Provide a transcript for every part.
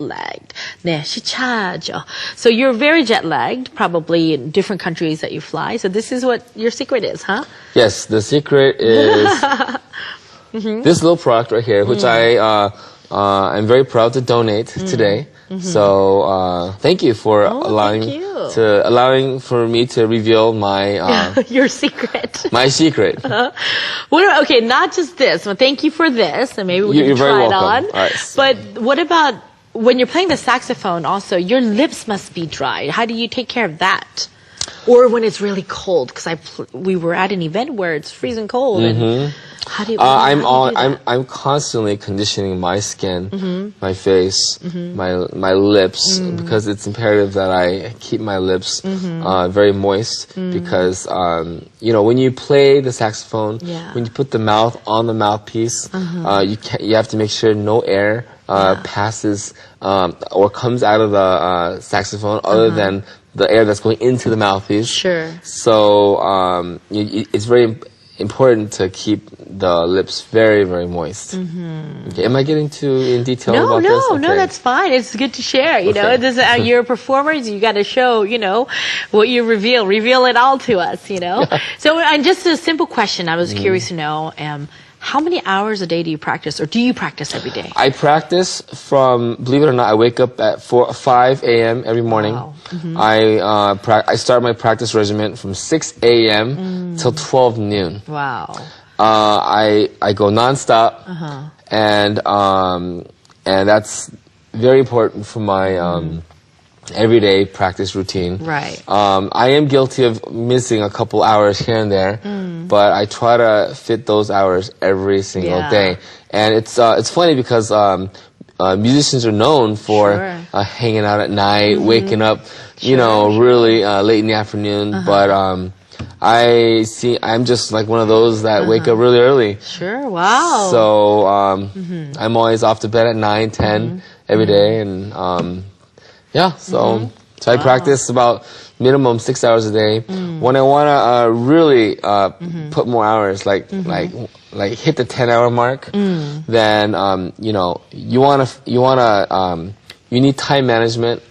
jet-lagged. 네, 시차죠. So you're very jet-lagged, probably in different countries that you fly. So this is what your secret is, huh? Yes, the secret is this little product right here, which I'm very proud to donate today. So thank you for allowing for me to reveal my your secret. My secret. Okay, not just this. Well, thank you for this, and maybe we can try it on. All right. But what about when you're playing the saxophone? Also, your lips must be dry. How do you take care of that? Or when it's really cold, because we were at an event where it's freezing cold. And how do you? I'm constantly conditioning my skin, my face, my lips, because it's imperative that I keep my lips very moist. Because when you play the saxophone, when you put the mouth on the mouthpiece, you have to make sure no air passes or comes out of the saxophone other than the air that's going into the mouthpiece. Sure. So it's very important to keep the lips very, very moist. Okay, am I getting too in detail about this? Okay. No, that's fine. It's good to share. You know, you're a performer. You got to show, what you reveal. Reveal it all to us. So, and just a simple question. I was curious to know. How many hours a day do you practice, or do you practice every day? I practice from, believe it or not, I wake up at 5 a.m. every morning. Wow. I start my practice regimen from 6 a.m. till 12 noon. Wow. I go nonstop, and that's very important for my everyday practice routine. Right. I am guilty of missing a couple hours here and there, but I try to fit those hours every single day. And it's funny because musicians are known for hanging out at night, waking up, really late in the afternoon. But I'm just like one of those that wake up really early. Sure. Wow. So I'm always off to bed at 9, 10 every day, and so I practice about minimum 6 hours a day. When I want to really put more hours, like hit the 10-hour mark, then you need time management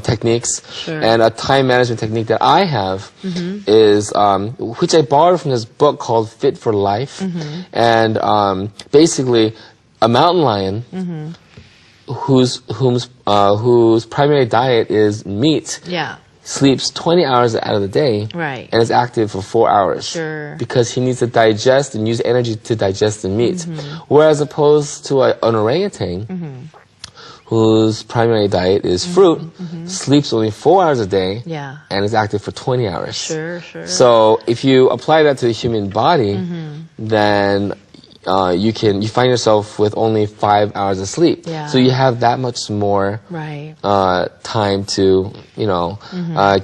techniques. Sure. And a time management technique that I have is which I borrowed from this book called Fit for Life, and basically a mountain lion whose primary diet is meat, sleeps 20 hours out of the day, and is active for 4 hours. Sure. Because he needs to digest and use energy to digest the meat. Whereas opposed to an orangutan, whose primary diet is fruit, sleeps only 4 hours a day, and is active for 20 hours. Sure. So if you apply that to the human body, then you find yourself with only 5 hours of sleep. So you have that much more time to,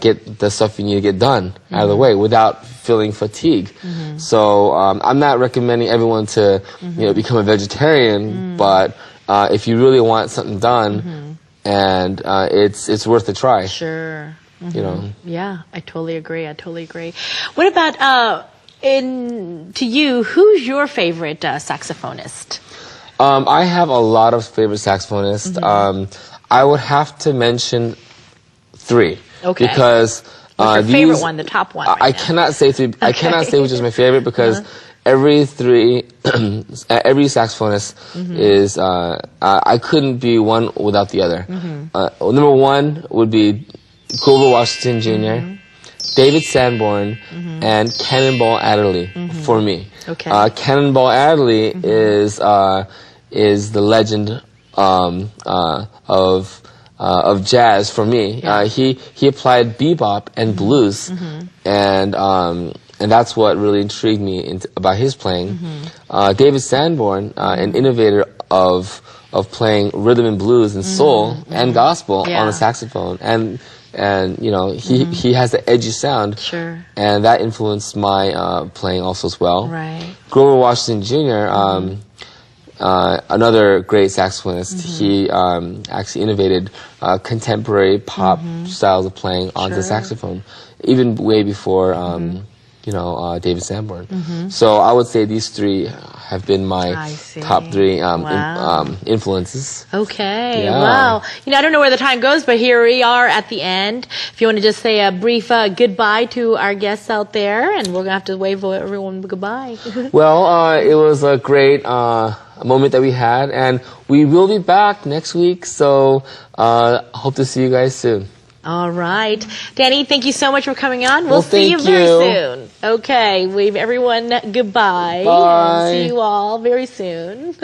get the stuff you need to get done out of the way without feeling fatigue. So I'm not recommending everyone to, become a vegetarian, but if you really want something done, and it's worth a try. Sure. Yeah, I totally agree. What about to you, who's your favorite saxophonist? I have a lot of favorite saxophonists. I would have to mention 3. Okay. Because what's your favorite one, the top one? I cannot say 3. I cannot say which is my favorite because every saxophonist is. I couldn't be one without the other. Number 1 would be Grover Washington Jr., David Sanborn, and Cannonball Adderley for me. Okay. Cannonball Adderley is the legend of jazz for me. He applied bebop and blues, and that's what really intrigued me about his playing. David Sanborn, an innovator of playing rhythm and blues and soul and gospel on the saxophone, and he has the edgy sound, and that influenced my playing also as well. Right. Grover Washington Jr., another great saxophonist, he actually innovated contemporary pop styles of playing onto the saxophone, even way before David Sanborn. So I would say these three have been my top three influences. Okay, wow. I don't know where the time goes, but here we are at the end. If you want to just say a brief goodbye to our guests out there, and we're going to have to wave everyone goodbye. Well, it was a great moment that we had, and we will be back next week, so hope to see you guys soon. All right. Danny, thank you so much for coming on. We'll see you very soon. Okay, wave everyone goodbye. Bye. See you all very soon.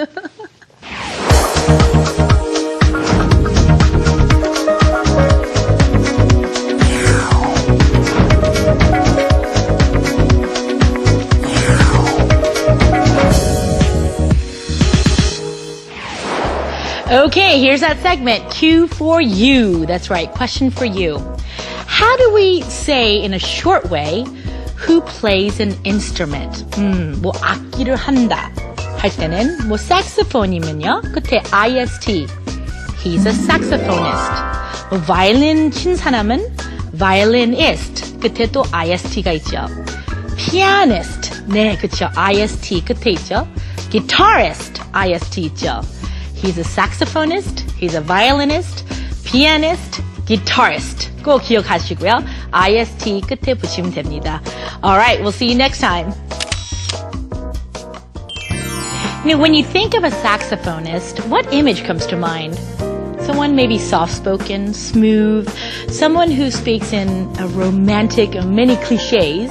Okay, here's that segment, Q for you. That's right, question for you. How do we say in a short way, who plays an instrument? 뭐 악기를 한다 할 때는 뭐 saxophone이면요, 끝에 ist, he's a saxophonist. 뭐 violin 친 사람은 violinist, 끝에 또 ist가 있죠. pianist, 네, 그쵸, ist 끝에 있죠. guitarist, ist 있죠. He's a saxophonist, he's a violinist, pianist, guitarist. 꼭 기억하시고요. ist 끝에 붙이면 됩니다. Alright, we'll see you next time. When you think of a saxophonist, what image comes to mind? Someone maybe soft-spoken, smooth, someone who speaks in a romantic, many cliches.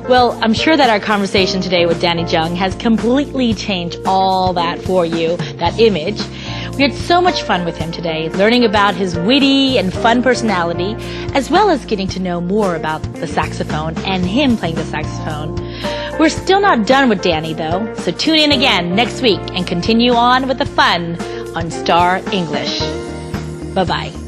Well, I'm sure that our conversation today with Danny Jung has completely changed all that for you, that image. We had so much fun with him today, learning about his witty and fun personality, as well as getting to know more about the saxophone and him playing the saxophone. We're still not done with Danny, though, so tune in again next week and continue on with the fun on Star English. Bye-bye.